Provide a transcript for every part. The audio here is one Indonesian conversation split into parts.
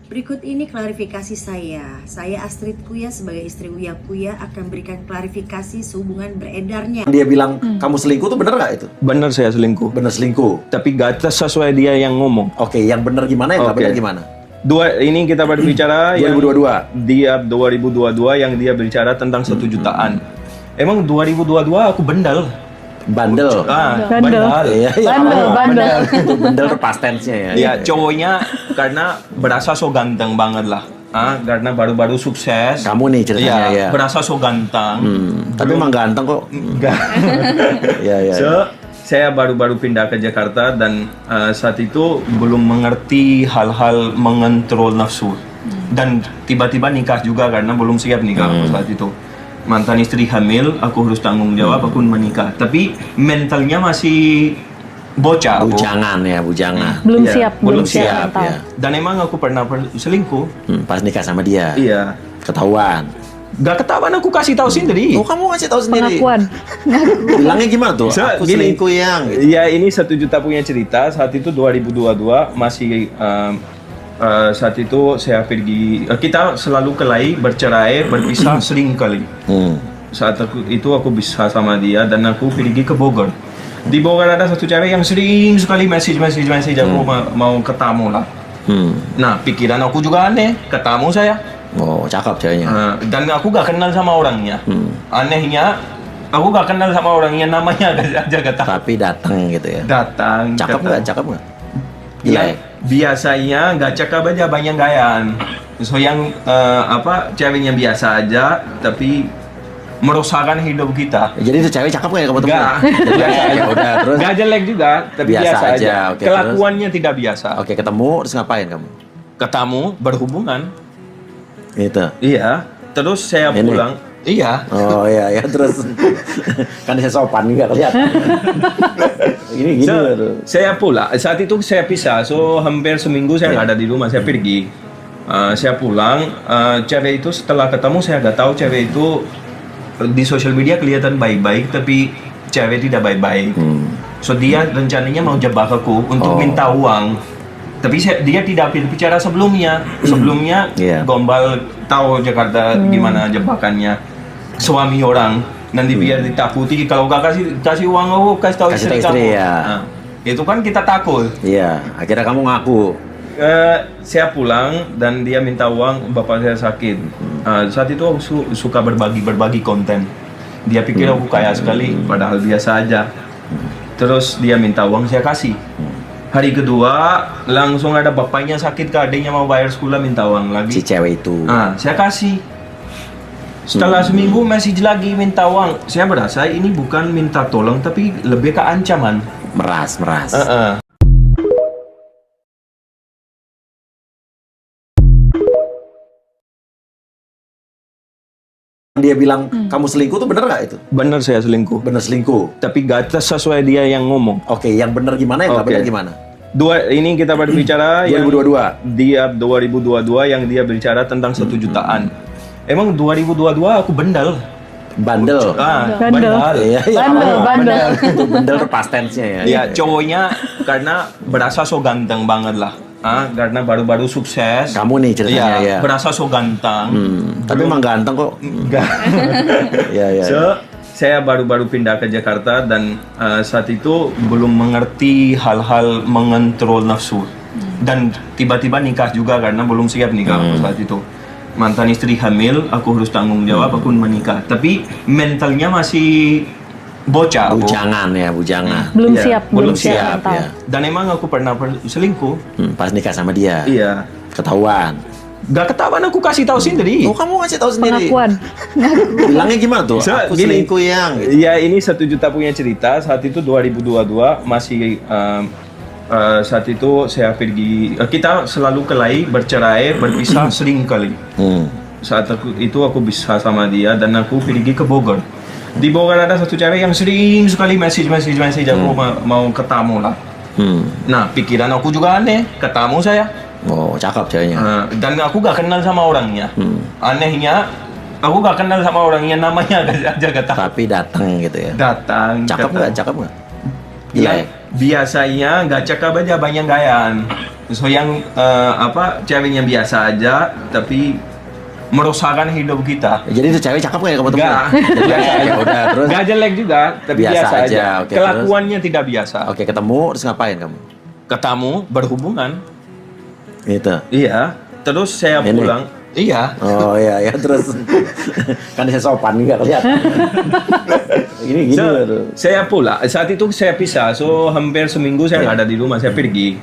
Berikut ini klarifikasi saya. Saya Astrid Kuya sebagai istri Uya Kuya akan berikan klarifikasi sehubungan beredarnya. Dia bilang kamu selingkuh tuh bener nggak itu? Bener saya selingkuh. Bener selingkuh. Tapi gak sesuai dia yang ngomong. Oke, yang bener gimana, yang nggak Oke. bener gimana? Ini kita berbicara 2022. Dia 2022 yang dia bicara tentang 1 jutaan. Emang 2022 aku bendel. Bandel. Bandel. Iya, Bandel. Itu bandel past tense-nya ya. Ya, cowoknya karena berasa so ganteng banget lah. Karena baru-baru sukses. Kamu nih ceritanya ya. Berasa so ganteng. Tapi emang ganteng kok. Enggak. Iya. So, saya baru-baru pindah ke Jakarta dan saat itu belum mengerti hal-hal mengontrol nafsu. Dan tiba-tiba nikah juga karena belum siap nikah saat itu. Mantan istri hamil, aku harus tanggung jawab, aku menikah. Tapi mentalnya masih bocah. aku. Bujangan ya, bujangan. Belum Iya, siap, belum belum siap siap, mental. ya. Dan emang aku pernah selingkuh. Pas nikah sama dia. Iya. Ketahuan. Gak ketahuan, aku kasih tahu sendiri. Oh, kamu ngasih tahu sendiri. Pengakuan. Bilangnya gimana tuh? So, Aku gini. selingkuh yang. Gitu. Ya, ini 1 juta punya cerita. Saat itu 2022 masih saat itu saya pergi, kita selalu kelahi, bercerai, berpisah sering kali. Saat itu aku bisa sama dia dan aku pergi ke Bogor. Di Bogor ada satu cewek yang sering sekali message aku mau ketemu lah. Nah, pikiran aku juga aneh, ketemu saya. Oh, cakep ceweknya. Dan aku gak kenal sama orangnya. Anehnya, aku gak kenal sama orangnya, namanya aja gak tahu. Tapi datang gitu ya. Datang. Cakep ketemu. nggak? Cakep nggak? Ya, Iya. biasanya nggak cakep aja, banyak gayaan. So yang ceweknya biasa aja, tapi merusakkan hidup kita. Jadi itu cewek cakep nggak ya kamu temuin? Nggak, biasa Ya aja. udah, terus. Nggak jelek juga, tapi Biasa biasa, aja, aja. oke, Kelakuannya tidak biasa. Oke, ketemu terus ngapain kamu? Ketemu, berhubungan. Gitu. Iya. Terus saya Ini? pulang. Iya. Oh iya ya terus kan saya sopan nggak kelihatan. Ini gini. Saya pulang. Saat itu saya pisah. So hampir seminggu saya nggak ada di rumah. Saya pergi. Saya pulang. Cewek itu setelah ketemu saya nggak tahu cewek itu di sosial media kelihatan baik-baik, tapi cewek tidak baik-baik. So dia rencananya mau jebak aku untuk minta uang. Tapi dia tidak bicara sebelumnya. Sebelumnya Iya. gombal, tahu Jakarta gimana jebakannya. Suami orang nanti biar ditakuti, kalau gak kasih uang aku kasih tahu Kasih istri tahu istri, kamu. ya. Nah, itu kan kita takut. Iya, akhirnya kamu ngaku. Saya pulang dan dia minta uang, bapak saya sakit. Saat itu aku suka berbagi konten. Dia pikir aku kaya sekali, padahal biasa aja. Terus dia minta uang, saya kasih. Hari kedua langsung ada bapaknya sakit, ke adiknya mau bayar sekolah, minta uang lagi. Si cewek itu. Saya kasih. Setelah seminggu message lagi minta uang. Saya berasa ini bukan minta tolong, tapi lebih ke ancaman. Meras. Dia bilang kamu selingkuh tuh bener nggak itu? Bener saya selingkuh. Bener selingkuh. Tapi gak sesuai dia yang ngomong. Oke, yang bener gimana, yang nggak Oke. bener gimana? Ini kita berbicara 2022. Dia 2022 yang dia bicara tentang 1 jutaan. Emang 2022 aku bendel. Bandel. Bandel. Iya, Bandel. Itu bandel past tense-nya ya. Ya, cowoknya karena berasa so ganteng banget lah. Karena baru-baru sukses. Kamu nih ceritanya ya. Berasa so ganteng. Tapi emang ganteng kok. Enggak. Iya. So, saya baru-baru pindah ke Jakarta dan saat itu belum mengerti hal-hal mengontrol nafsu. Dan tiba-tiba nikah juga karena belum siap nikah saat itu. Mantan istri hamil, aku harus tanggung jawab, aku menikah. Tapi mentalnya masih bocah. aku. Bujangan ya, bujangan. Belum Iya, siap, belum belum siap siap, mental. ya. Dan emang aku pernah selingkuh. Pas nikah sama dia. Iya. Ketahuan. Gak ketahuan, aku kasih tahu sendiri. Oh, kamu ngasih tahu sendiri. Pengakuan. Bilangnya gimana tuh? So, Aku gini. selingkuh yang. Gitu. Ya, ini 1 juta punya cerita. Saat itu 2022 masih saat itu saya pergi, kita selalu kelahi, bercerai, berpisah sering kali. Saat itu aku bisa sama dia dan aku pergi ke Bogor. Di Bogor ada satu cewek yang sering sekali message aku mau ketemu lah. Nah, pikiran aku juga aneh, ketemu saya. Oh, cakep ceweknya. Dan aku gak kenal sama orangnya. Anehnya, aku gak kenal sama orangnya, namanya aja gak tahu. Tapi datang gitu ya. Datang. Cakep ketemu. nggak? Cakep nggak? Ya, biasanya nggak cakep aja, banyak gayaan. So yang ceweknya biasa aja tapi merusakkan hidup kita. Jadi itu cewek cakep nggak ya kamu temuin? Enggak. Biasa aja udah terus. Gak jelek juga, tapi Biasa biasa, aja, aja. oke, Kelakuannya tidak biasa. Oke, ketemu terus ngapain kamu? Ketemu, berhubungan. Gitu. Iya. Terus saya Ini? pulang. Iya. Oh iya ya terus kan saya sopan nggak kelihatan. Ini gini. Saya pulang. Saat itu saya pisah. So hampir seminggu saya nggak ada di rumah. Saya pergi.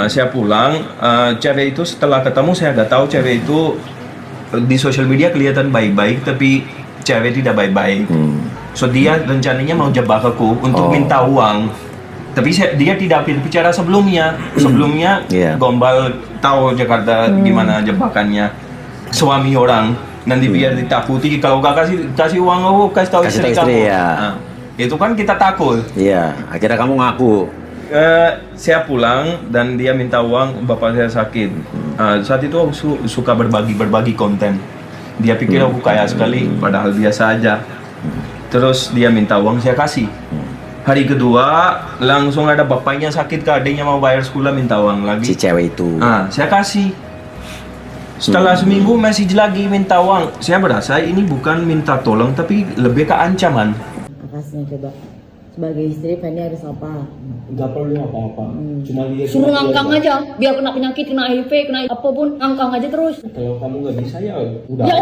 Saya pulang. Cewek itu setelah ketemu saya nggak tahu cewek itu di sosial media kelihatan baik-baik tapi cewek tidak baik-baik. So dia rencananya mau jebak aku untuk minta uang. Tapi dia tidak bicara sebelumnya. Sebelumnya gombal tahu Jakarta gimana jebakannya suami orang. Nanti biar ditakuti kalau gak kasih uang aku kasih tahu istri kamu. Ya. Nah, itu kan kita takut. Iya, akhirnya kamu ngaku. Saya pulang dan dia minta uang, bapak saya sakit. Saat itu aku suka berbagi konten. Dia pikir aku kaya sekali, padahal biasa aja. Terus dia minta uang, saya kasih. Hari kedua langsung ada bapaknya sakit, ke adiknya mau bayar sekolah minta uang lagi. Si cewek itu. Saya kasih. Setelah seminggu masih lagi minta uang. Saya berasa ini bukan minta tolong tapi lebih ke ancaman. Makasih coba. Sebagai istri Fanny harus apa? Gak perlu apa-apa. Cuma dia Suruh ngangkang aja, biar kena penyakit, kena HIV, kena apapun, ngangkang aja terus. Kalau kamu nggak bisa ya udah. Ya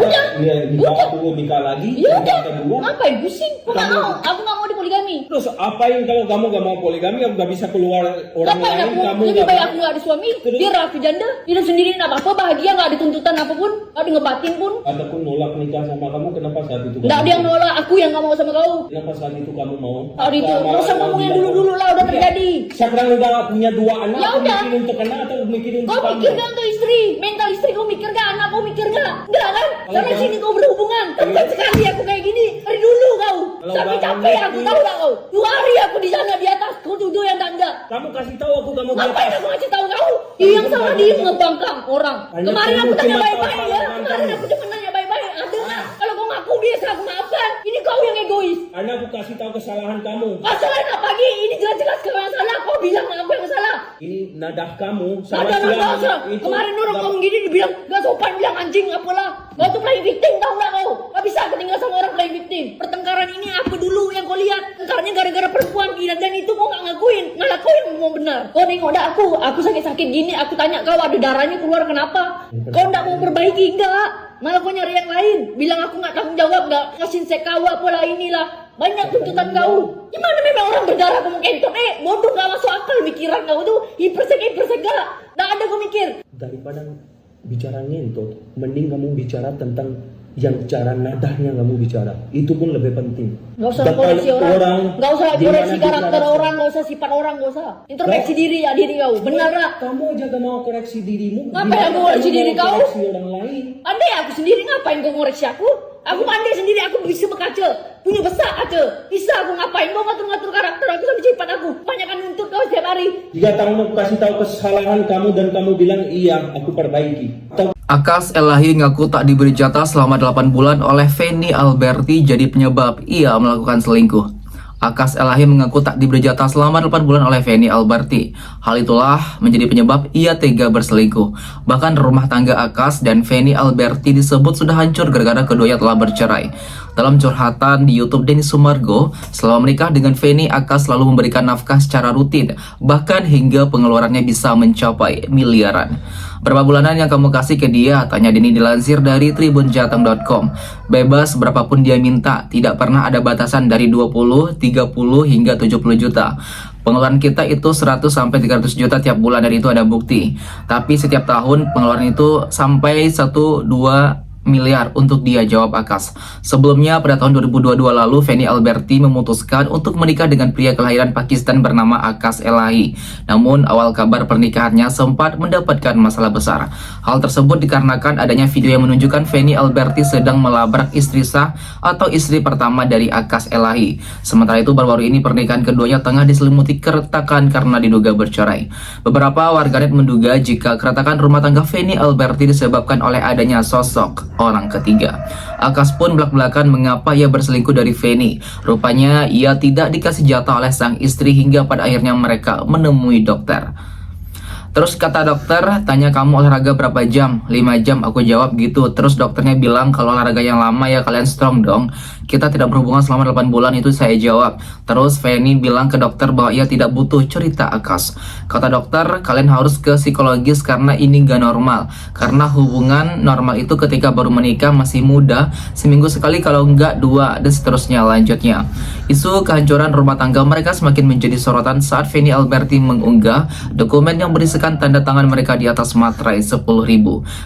udah. Aku nikah lagi. Ya udah. Ngapain pusing? Aku nggak mau. Aku nggak mau dipoligami. Terus apain kalau kamu nggak mau poligami? Aku nggak bisa keluar orang Ngapain lain. aku? Kamu Lebih baik aku nggak ada suami. Biar aku janda, hidup sendiri, nggak apa-apa, bahagia, nggak ada tuntutan apapun, nggak ada ngebatin pun. Ataupun nolak nikah sama kamu, kenapa saat itu? Nggak ada yang nolak, aku yang nggak mau sama kau. Kenapa saat itu kamu mau? Hari itu, nggak usah ngomongin dulu-dulu lah, udah terjadi. Sekarang udah punya 2 anak, Ya aku udah. mikir untuk anak atau mikir untuk Kau mikir gak untuk istri? Mental istri kau mikir gak? Anak kau mikir gak? Enggak kan? Karena sini kau berhubungan. Tempat sekali aku kayak gini. Dari dulu kau. Sampai capek aku, tahu gak kau? 2 hari aku di sana di atas. Kau tuduh yang enggak. Kamu kasih tahu aku kamu di Ngapain atas. aku ngasih tahu kau? Yang salah dia ngebangkang orang. Hanya Kemarin kamu aku tanya cuma baik-baik tahu ya. tangan Kemarin kamu. aku cuma nanya baik-baik. Ada nggak? Kalau kau ngaku biasa aku maafkan. Ini kau yang egois. Karena aku kasih tahu kesalahan kamu. Kesalahan apa lagi? Ini jelas-jelas kau yang salah. Kau bilang aku yang salah. Ini nadah kamu sama Ada siang nggak itu. kemarin orang ngomong gini dibilang gak sopan, bilang anjing apalah. Gak tuh playing victim, tau gak kau? Gak bisa aku tinggal sama orang playing victim. Pertengkaran ini apa dulu yang kau lihat? Pertengkarannya gara-gara perempuan gila, dan itu kau gak ngakuin. Ngelakuin mau benar. Kau nengok dah aku sakit-sakit gini, aku tanya kau ada darahnya keluar kenapa? Kau gak mau perbaiki, enggak. Malah kau nyari yang lain. Bilang aku gak tanggung jawab, gak ngasih sekawa apalah inilah. Banyak tuntutan kau. Gimana memang orang berdarah kamu kentot? Bodoh, gak masuk akal mikiran kau tuh. Hipersek gak. Gak ada kau mikir. Daripada bicara ngentot, mending kamu bicara tentang yang cara nadahnya kamu bicara. Itu pun lebih penting. Gak usah koreksi orang. Gak usah koreksi karakter orang. Gak usah sifat orang. Gak usah. Introspeksi diri ya diri kau. Benar gak? Kamu aja gak mau koreksi dirimu. Ngapain aku koreksi diri kau? Koreksi orang lain. Pandai aku sendiri, ngapain kau ngoreksi aku? Aku pandai sendiri, aku bisa berkaca. Punya besar kaca. Bisa aku ngapain? Kau ngatur-ngatur karakter aku sama sifat aku. Banyakan nuntut kau setiap hari. Jika kamu kasih tahu kesalahan kamu dan kamu bilang iya, aku perbaiki. Akas Elahi ngaku tak diberi jatah selama 8 bulan oleh Fanny Alberti jadi penyebab ia melakukan selingkuh. Akas Elahi mengaku tak diberi jatah selama 8 bulan oleh Fanny Alberti. Hal itulah menjadi penyebab ia tega berselingkuh. Bahkan rumah tangga Akas dan Fanny Alberti disebut sudah hancur gara-gara keduanya telah bercerai. Dalam curhatan di YouTube Denny Sumargo, selama menikah dengan Fanny, Akas selalu memberikan nafkah secara rutin, bahkan hingga pengeluarannya bisa mencapai miliaran. Berapa bulanan yang kamu kasih ke dia? Tanya Denny dilansir dari tribunjateng.com. Bebas berapapun dia minta, tidak pernah ada batasan dari 20, 30 hingga 70 juta. Pengeluaran kita itu 100 sampai 300 juta tiap bulan dan itu ada bukti. Tapi setiap tahun pengeluaran itu sampai 1-2 miliar untuk dia, jawab Akas. Sebelumnya pada tahun 2022 lalu Fanny Alberti memutuskan untuk menikah dengan pria kelahiran Pakistan bernama Akas Elahi. Namun awal kabar pernikahannya sempat mendapatkan masalah besar. Hal tersebut dikarenakan adanya video yang menunjukkan Fanny Alberti sedang melabrak istri sah atau istri pertama dari Akas Elahi. Sementara itu baru-baru ini pernikahan keduanya tengah diselimuti keretakan karena diduga bercerai. Beberapa warganet menduga jika keretakan rumah tangga Fanny Alberti disebabkan oleh adanya sosok orang ketiga. Akas pun belak-belakan mengapa ia berselingkuh dari Fanny. Rupanya ia tidak dikasih jatah oleh sang istri hingga pada akhirnya mereka menemui dokter. Terus kata dokter, tanya kamu olahraga berapa jam? 5 jam, aku jawab gitu. Terus dokternya bilang kalau olahraga yang lama ya kalian strong dong. Kita tidak berhubungan selama 8 bulan, itu saya jawab. Terus Feni bilang ke dokter bahwa ia tidak butuh cerita Akas. Kata dokter, kalian harus ke psikologis karena ini gak normal. Karena hubungan normal itu ketika baru menikah masih muda, seminggu sekali kalau enggak 2, dan seterusnya lanjutnya. Isu kehancuran rumah tangga mereka semakin menjadi sorotan saat Feni Alberti mengunggah dokumen yang berisikan tanda tangan mereka di atas materai 10.000.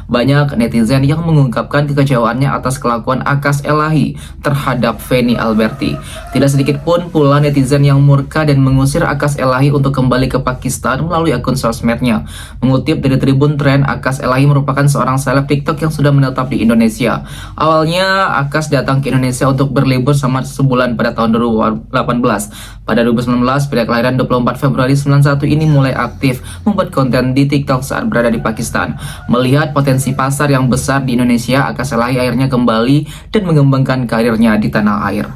Banyak netizen yang mengungkapkan kekecewaannya atas kelakuan Akas Elahi terhadap Feni Alberti. Tidak sedikit pun pula netizen yang murka dan mengusir Akas Elahi untuk kembali ke Pakistan melalui akun sosmednya. Mengutip dari Tribun Trend, Akas Elahi merupakan seorang seleb TikTok yang sudah menetap di Indonesia. Awalnya Akas datang ke Indonesia untuk berlibur selama sebulan pada tahun 2018. Pada 2019, pria kelahiran 24 Februari 91 ini mulai aktif membuat konten di TikTok saat berada di Pakistan. Melihat potensi pasar yang besar di Indonesia, Akas Elahi akhirnya kembali dan mengembangkan karirnya di tanah air.